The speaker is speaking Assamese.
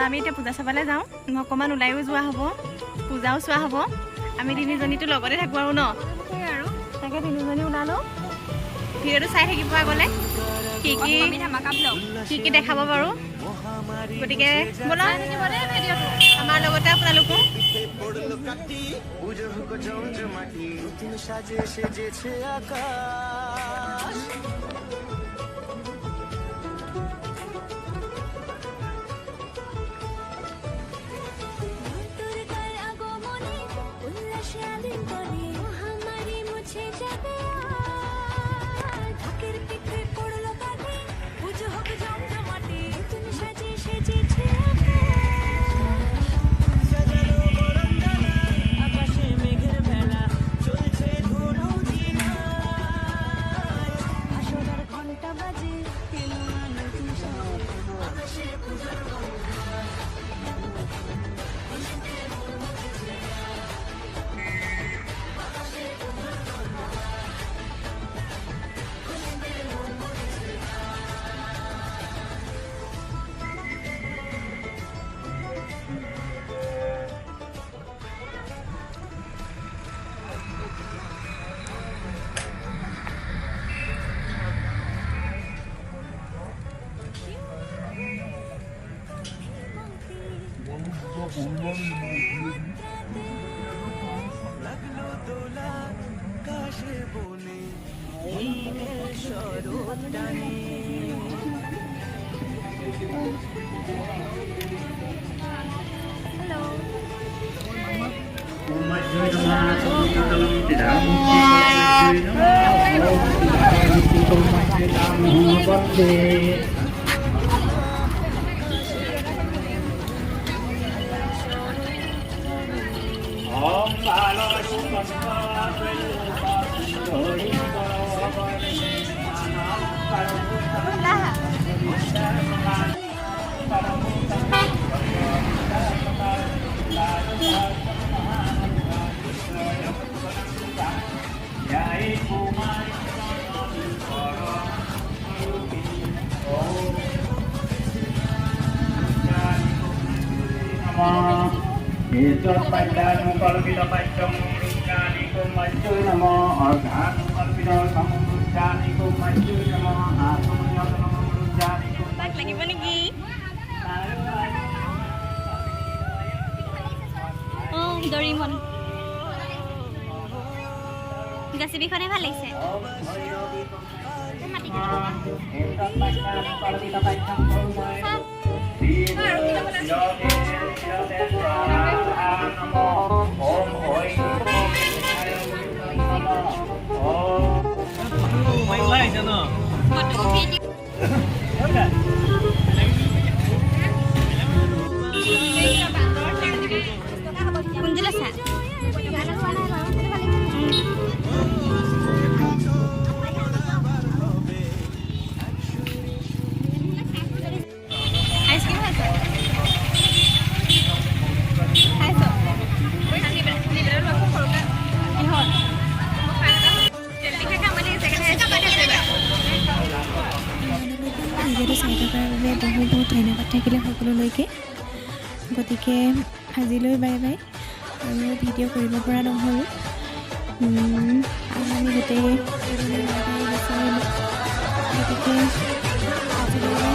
আমি এতিয়া পূজা চাবলৈ যাওঁ অকণমান ওলাইও যোৱা হ'ব পূজাও চোৱা হ'ব আমি তিনিজনীটো লগতে থাকোঁ আৰু ন আৰু তাকে তিনিজনী ওলালোঁ ভিডিঅ'টো চাই থাকিব আগলৈ কি কি দেখাব বাৰু গতিকে ব'লা আমাৰ লগতে আপোনালোকো Isot pandanu kalpita pancam mungkanikum maju namo organu kalpita samungkanikum maju namo asunya samungkanikum tak lagi mana lagi oh Doraemon JCB khone ভাল লাগিছে Isot pandanu kalpita pancam mungkanikum বহুত ধন্যবাদ থাকিলে সকলোলৈকে গতিকে আজিলৈ বাই বাই আৰু ভিডিঅ' কৰিব পৰা নহ'ল আমি গোটেই বিচাৰিলোঁ গতিকে আজিলৈ